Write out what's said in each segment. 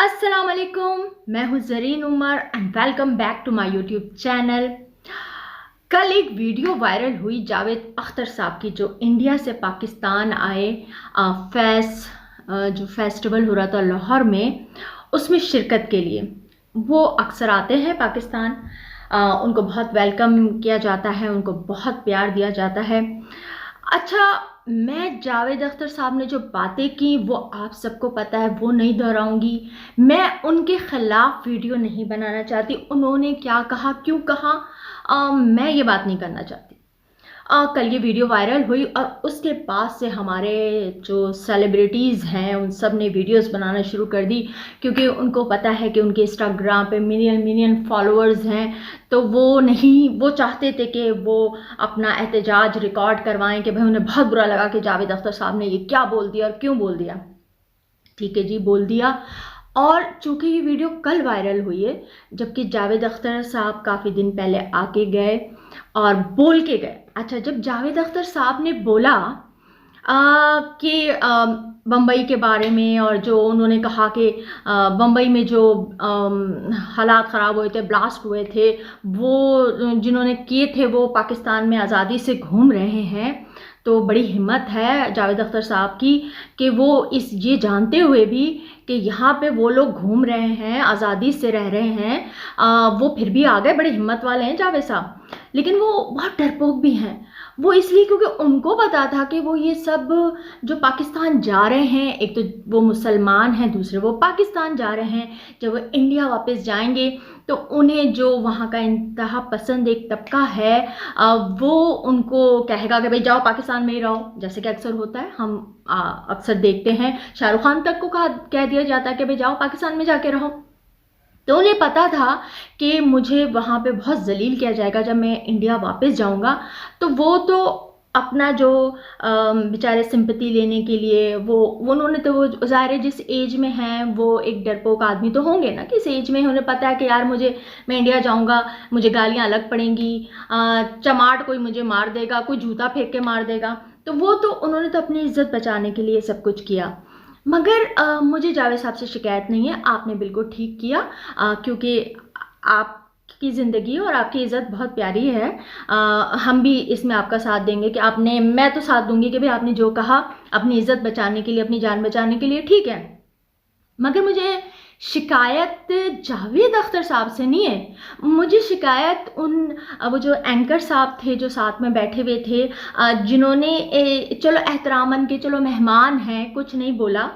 अस्सलाम वालेकुम, मैं हूँ Zareen Umar and welcome back to my YouTube channel. कल एक वीडियो वायरल हुई जावेद अख्तर साहब की, जो इंडिया से पाकिस्तान आए जो फेस्टिवल हो रहा था लाहौर में, उसमें शिरकत के लिए। वो अक्सर आते हैं पाकिस्तान, उनको बहुत वेलकम किया जाता है, उनको बहुत प्यार दिया जाता है। अच्छा, मैं जावेद अख्तर साहब ने जो बातें की वो आप सबको पता है, वो नहीं दोहराऊंगी। मैं उनके ख़िलाफ़ वीडियो नहीं बनाना चाहती। उन्होंने क्या कहा, क्यों कहा, मैं ये बात नहीं करना चाहती। कल ये वीडियो वायरल हुई और उसके बाद से हमारे जो सेलिब्रिटीज़ हैं उन सब ने वीडियोस बनाना शुरू कर दी, क्योंकि उनको पता है कि उनके इंस्टाग्राम पे मिलियन फॉलोअर्स हैं। तो वो चाहते थे कि वो अपना एहतजाज रिकॉर्ड करवाएं कि भाई उन्हें बहुत बुरा लगा कि जावेद अख्तर साहब ने ये क्या बोल दिया और क्यों बोल दिया। ठीक है जी, बोल दिया। और चूँकि ये वीडियो कल वायरल हुई है, जबकि जावेद अख्तर साहब काफ़ी दिन पहले आके गए और बोल के गए। अच्छा, जब जावेद अख्तर साहब ने बोला कि बम्बई के बारे में, और जो उन्होंने कहा कि बम्बई में जो हालात ख़राब हुए थे, ब्लास्ट हुए थे, वो जिन्होंने किए थे वो पाकिस्तान में आज़ादी से घूम रहे हैं। तो बड़ी हिम्मत है जावेद अख्तर साहब की कि वो ये जानते हुए भी कि यहाँ पे वो लोग घूम रहे हैं, आज़ादी से रह रहे हैं, वो फिर भी आ गए। बड़े हिम्मत वाले हैं जावेद साहब। लेकिन वो बहुत डरपोक भी हैं। वो इसलिए क्योंकि उनको पता था कि वो ये सब जो पाकिस्तान जा रहे हैं, एक तो वो मुसलमान हैं, दूसरे वो पाकिस्तान जा रहे हैं, जब वो इंडिया वापस जाएंगे तो उन्हें जो वहाँ का इंतहा पसंद एक तबका है, वो उनको कहेगा कि भाई जाओ पाकिस्तान में ही रहो, जैसे कि अक्सर होता है। हम अक्सर देखते हैं, शाहरुख खान तक को कह दिया जाता है कि भाई जाओ पाकिस्तान में जाके रहो। तो उन्हें पता था कि मुझे वहाँ पे बहुत ज़लील किया जाएगा जब मैं इंडिया वापस जाऊँगा। तो वो तो अपना जो बेचारे सिंपैथी लेने के लिए वो उन्होंने तो वो ज़ाहिर है जिस एज में हैं वो एक डरपोक आदमी तो होंगे ना, किस एज में उन्हें पता है कि यार मैं इंडिया जाऊँगा, मुझे गालियाँ अलग पड़ेंगी, चमाट कोई मुझे मार देगा, कोई जूता फेंक के मार देगा। तो उन्होंने तो अपनी इज्जत बचाने के लिए सब कुछ किया। मगर मुझे जावेद साहब से शिकायत नहीं है, आपने बिल्कुल ठीक किया, क्योंकि आपकी ज़िंदगी और आपकी इज़्ज़त बहुत प्यारी है। हम भी इसमें आपका साथ देंगे कि मैं तो साथ दूंगी कि भाई आपने जो कहा अपनी इज़्ज़त बचाने के लिए, अपनी जान बचाने के लिए, ठीक है। मगर मुझे शिकायत जावेद अख्तर साहब से नहीं है, मुझे शिकायत वो जो एंकर साहब थे जो साथ में बैठे हुए थे, जिन्होंने चलो एहतरामन के, चलो मेहमान हैं, कुछ नहीं बोला,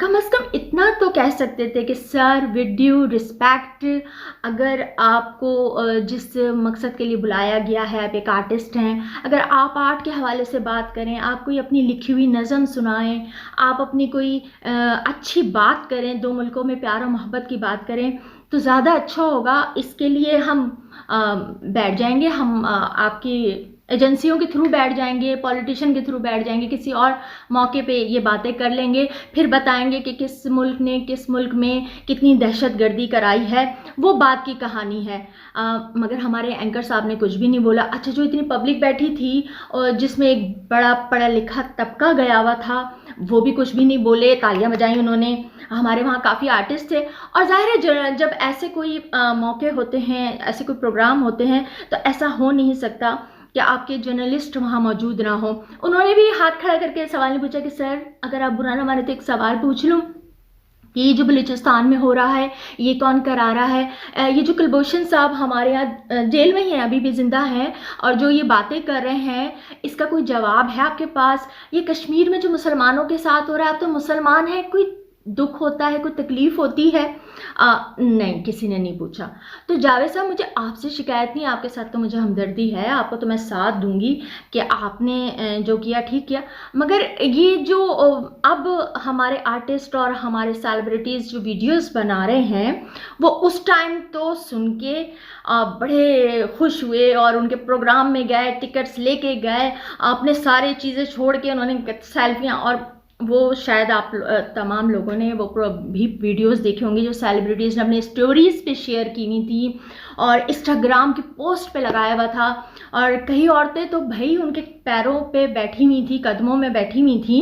कम से कम इतना तो कह सकते थे कि सर विद ड्यू रिस्पेक्ट, अगर आपको जिस मकसद के लिए बुलाया गया है, आप एक आर्टिस्ट हैं, अगर आप आर्ट के हवाले से बात करें, आप कोई अपनी लिखी हुई नज़म सुनाएं, आप अपनी कोई अच्छी बात करें, दो मुल्कों में प्यार और मोहब्बत की बात करें, तो ज़्यादा अच्छा होगा। इसके लिए हम बैठ जाएंगे, हम आपकी एजेंसियों के थ्रू बैठ जाएंगे, पॉलिटिशियन के थ्रू बैठ जाएंगे, किसी और मौके पे ये बातें कर लेंगे, फिर बताएंगे कि किस मुल्क ने किस मुल्क में कितनी दहशतगर्दी कराई है, वो बात की कहानी है। मगर हमारे एंकर साहब ने कुछ भी नहीं बोला। अच्छा, जो इतनी पब्लिक बैठी थी और जिसमें एक बड़ा पढ़ा लिखा तबका गया हुआ था, वो भी कुछ भी नहीं बोले, तालियां बजाई उन्होंने। हमारे वहाँ काफ़ी आर्टिस्ट थे, और जाहिर है जब ऐसे कोई मौके होते हैं, ऐसे कोई प्रोग्राम होते हैं, तो ऐसा हो नहीं सकता कि आपके जर्नलिस्ट वहाँ मौजूद ना हो। उन्होंने भी हाथ खड़ा करके सवाल नहीं पूछा कि सर अगर आप बुरा ना माने तो एक सवाल पूछ लूँ कि ये जो बलूचिस्तान में हो रहा है ये कौन करा रहा है? ये जो कुलभूषण साहब हमारे यहाँ जेल में हैं, अभी भी ज़िंदा हैं, और जो ये बातें कर रहे हैं, इसका कोई जवाब है आपके पास? ये कश्मीर में जो मुसलमानों के साथ हो रहा है, आप तो मुसलमान हैं, कोई दुख होता है, कोई तकलीफ़ होती है? नहीं, किसी ने नहीं पूछा। तो जावेद साहब, मुझे आपसे शिकायत नहीं, आपके साथ तो मुझे हमदर्दी है, आपको तो मैं साथ दूंगी कि आपने जो किया ठीक किया। मगर ये जो अब हमारे आर्टिस्ट और हमारे सेलिब्रिटीज़ जो वीडियोस बना रहे हैं, वो उस टाइम तो सुन के बड़े खुश हुए और उनके प्रोग्राम में गए, टिकट्स लेके गए, अपने सारी चीज़ें छोड़ के उन्होंने सेल्फियाँ, और वो शायद आप तमाम लोगों ने वो भी वीडियोस देखे होंगे जो सेलिब्रिटीज़ ने अपने स्टोरीज़ पे शेयर की हुई थी और इंस्टाग्राम की पोस्ट पे लगाया हुआ था। और कई औरतें तो भाई उनके पैरों पे बैठी हुई थी, कदमों में बैठी हुई थी।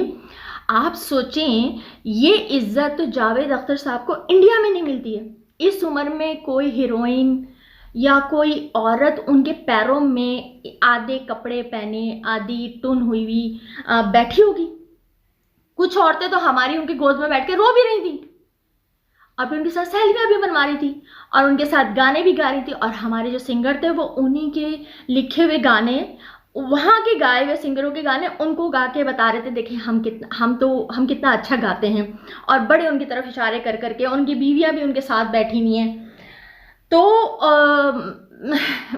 आप सोचें, ये इज्जत तो जावेद अख्तर साहब को इंडिया में नहीं मिलती है। इस उम्र में कोई हीरोइन या कोई औरत उनके पैरों में आधे कपड़े पहने, आधी टुन हुई हुई बैठी होगी। कुछ औरतें तो हमारी उनकी गोद में बैठ के रो भी रही थी, और फिर उनके साथ सेल्फियां भी बनवा रही थी, और उनके साथ गाने भी गा रही थी। और हमारे जो सिंगर थे वो उन्हीं के लिखे हुए गाने, वहाँ के गाए हुए सिंगरों के गाने उनको गा के बता रहे थे, देखिए हम कितना अच्छा गाते हैं। और बड़े उनकी तरफ इशारे कर करके, उनकी बीवियां भी उनके साथ बैठी हुई हैं। तो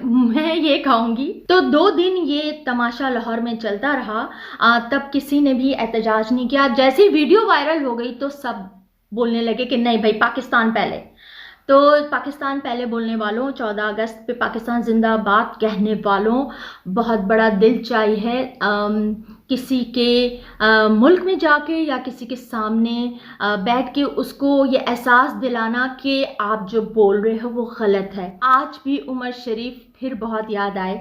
मैं ये कहूँगी, तो 2 दिन ये तमाशा लाहौर में चलता रहा। तब किसी ने भी एहतजाज नहीं किया। जैसे ही वीडियो वायरल हो गई तो सब बोलने लगे कि नहीं भाई, पाकिस्तान पहले। तो पाकिस्तान पहले बोलने वालों, 14 अगस्त पे पाकिस्तान जिंदाबाद कहने वालों, बहुत बड़ा दिल चाहिए है किसी के मुल्क में जाके या किसी के सामने बैठ के उसको ये एहसास दिलाना कि आप जो बोल रहे हो वो गलत है। आज भी उमर शरीफ फिर बहुत याद आए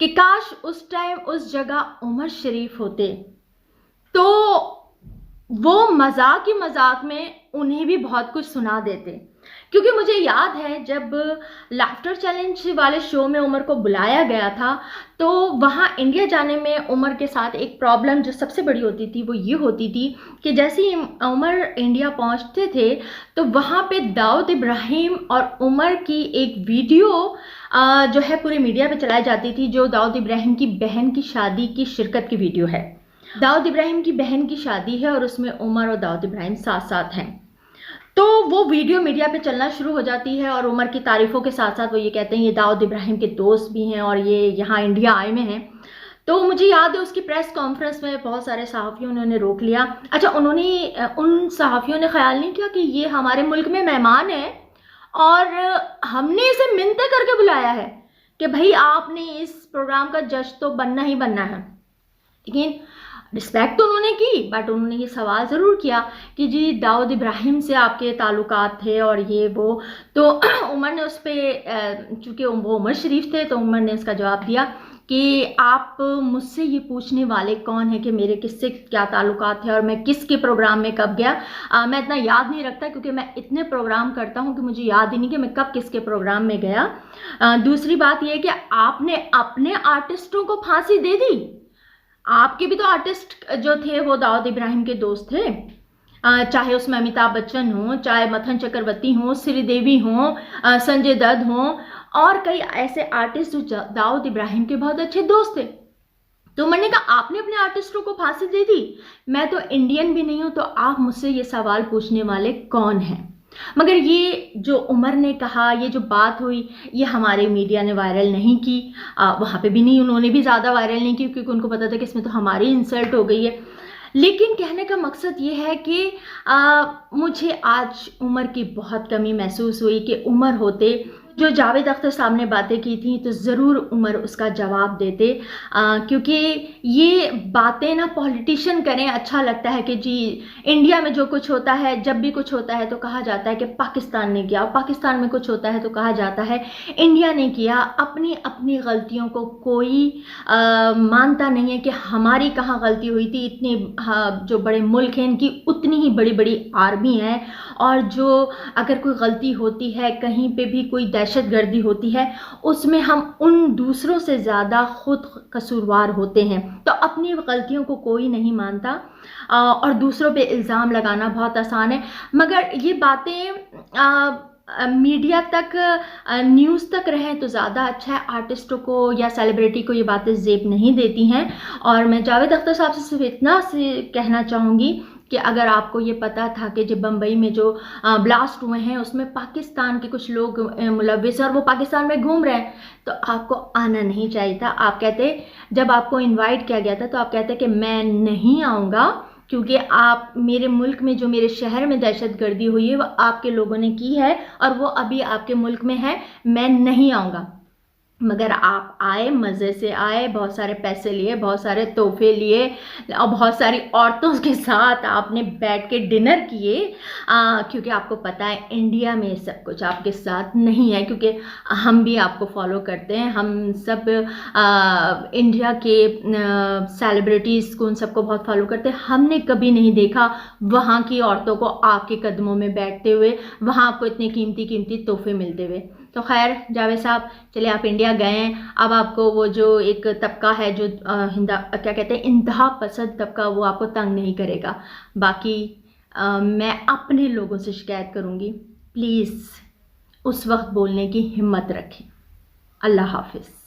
कि काश उस टाइम उस जगह उमर शरीफ होते, तो वो मजाक ही मजाक में उन्हें भी बहुत कुछ सुना देते। क्योंकि मुझे याद है जब लाफ्टर चैलेंज वाले शो में उमर को बुलाया गया था, तो वहाँ इंडिया जाने में उमर के साथ एक प्रॉब्लम जो सबसे बड़ी होती थी वो ये होती थी कि जैसे ही उमर इंडिया पहुँचते थे तो वहाँ पे दाऊद इब्राहिम और उमर की एक वीडियो जो है पूरी मीडिया पे चलाई जाती थी, जो दाऊद इब्राहिम की बहन की शादी की शिरकत की वीडियो है। दाऊद इब्राहिम की बहन की शादी है और उसमें उमर और दाऊद इब्राहिम साथ साथ हैं। तो वो वीडियो मीडिया पे चलना शुरू हो जाती है और उमर की तारीफ़ों के साथ साथ वो ये कहते हैं ये दाऊद इब्राहिम के दोस्त भी हैं और ये यहाँ इंडिया आए हुए हैं। तो मुझे याद है उसकी प्रेस कॉन्फ्रेंस में बहुत सारे सहाफ़ियों ने उन्हें रोक लिया। अच्छा, उन सहाफ़ियों ने ख्याल नहीं किया कि ये हमारे मुल्क में मेहमान है और हमने इसे मिन्नतें करके बुलाया है कि भाई आपने इस प्रोग्राम का जज तो बनना ही बनना है। लेकिन रिस्पेक्ट तो उन्होंने की, बट उन्होंने ये सवाल ज़रूर किया कि जी दाऊद इब्राहिम से आपके ताल्लुकात थे और ये वो। तो उमर ने उस पर, चूँकि वो उमर शरीफ थे, तो उमर ने उसका जवाब दिया कि आप मुझसे ये पूछने वाले कौन है कि मेरे किससे क्या ताल्लुकात थे और मैं किसके प्रोग्राम में कब गया। मैं इतना याद नहीं रखता क्योंकि मैं इतने प्रोग्राम करता हूँ कि मुझे याद ही नहीं कि मैं कब किसके प्रोग्राम में गया। दूसरी बात यह है कि आपने अपने आर्टिस्टों को फांसी दे दी। आपके भी तो आर्टिस्ट जो थे वो दाऊद इब्राहिम के दोस्त थे, चाहे उसमें अमिताभ बच्चन हो, चाहे मथन चक्रवर्ती हो, श्रीदेवी हो, संजय दत्त हो, और कई ऐसे आर्टिस्ट जो दाऊद इब्राहिम के बहुत अच्छे दोस्त थे। तो मैंने कहा आपने अपने आर्टिस्टों को फांसी दे दी, मैं तो इंडियन भी नहीं हूं, तो आप मुझसे ये सवाल पूछने वाले कौन हैं। मगर ये जो उमर ने कहा, ये जो बात हुई, ये हमारे मीडिया ने वायरल नहीं की, वहाँ पे भी नहीं, उन्होंने भी ज़्यादा वायरल नहीं की क्योंकि उनको पता था कि इसमें तो हमारी इंसल्ट हो गई है। लेकिन कहने का मकसद ये है कि मुझे आज उमर की बहुत कमी महसूस हुई कि उमर होते, जो जावेद अख्तर साहब ने बातें की थी, तो ज़रूर उमर उसका जवाब देते। क्योंकि ये बातें ना पॉलिटिशियन करें, अच्छा लगता है कि जी इंडिया में जो कुछ होता है, जब भी कुछ होता है तो कहा जाता है कि पाकिस्तान ने किया, पाकिस्तान में कुछ होता है तो कहा जाता है इंडिया ने किया। अपनी अपनी गलतियों को कोई मानता नहीं है कि हमारी कहाँ गलती हुई थी। इतने जो बड़े मुल्क हैं इनकी उतनी ही बड़ी बड़ी आर्मी है, और जो अगर कोई गलती होती है, कहीं पे भी कोई दहशतगर्दी होती है, उसमें हम उन दूसरों से ज़्यादा खुद कसूरवार होते हैं। तो अपनी गलतियों को कोई नहीं मानता और दूसरों पे इल्ज़ाम लगाना बहुत आसान है। मगर ये बातें मीडिया तक, न्यूज़ तक रहें तो ज़्यादा अच्छा है। आर्टिस्टों को या सेलिब्रिटी को ये बातें ज़ेब नहीं देती हैं। और मैं जावेद अख्तर साहब से सिर्फ इतना से कहना चाहूँगी कि अगर आपको ये पता था कि जब बम्बई में जो ब्लास्ट हुए हैं उसमें पाकिस्तान के कुछ लोग मुलव्विस हैं और वो पाकिस्तान में घूम रहे हैं, तो आपको आना नहीं चाहिए था। आप कहते, जब आपको इनवाइट किया गया था तो आप कहते कि मैं नहीं आऊँगा क्योंकि आप मेरे मुल्क में, जो मेरे शहर में दहशतगर्दी हुई है वो आपके लोगों ने की है और वो अभी आपके मुल्क में है, मैं नहीं आऊँगा। मगर आप आए, मज़े से आए, बहुत सारे पैसे लिए, बहुत सारे तोहफे लिए और बहुत सारी औरतों के साथ आपने बैठ के डिनर किए, क्योंकि आपको पता है इंडिया में सब कुछ आपके साथ नहीं है, क्योंकि हम भी आपको फॉलो करते हैं, हम सब इंडिया के सेलिब्रिटीज़ को उन सबको बहुत फॉलो करते हैं। हमने कभी नहीं देखा वहाँ की औरतों को आपके कदमों में बैठते हुए, वहाँ आपको इतने कीमती कीमती तोहफे मिलते हुए। तो खैर जावेद साहब, चलिए आप इंडिया गए हैं, अब आपको वो जो एक तबका है जो क्या कहते हैं, इंतहा पसंद तबका, वो आपको तंग नहीं करेगा। बाकी मैं अपने लोगों से शिकायत करूँगी, प्लीज़ उस वक्त बोलने की हिम्मत रखें। अल्लाह हाफिज़।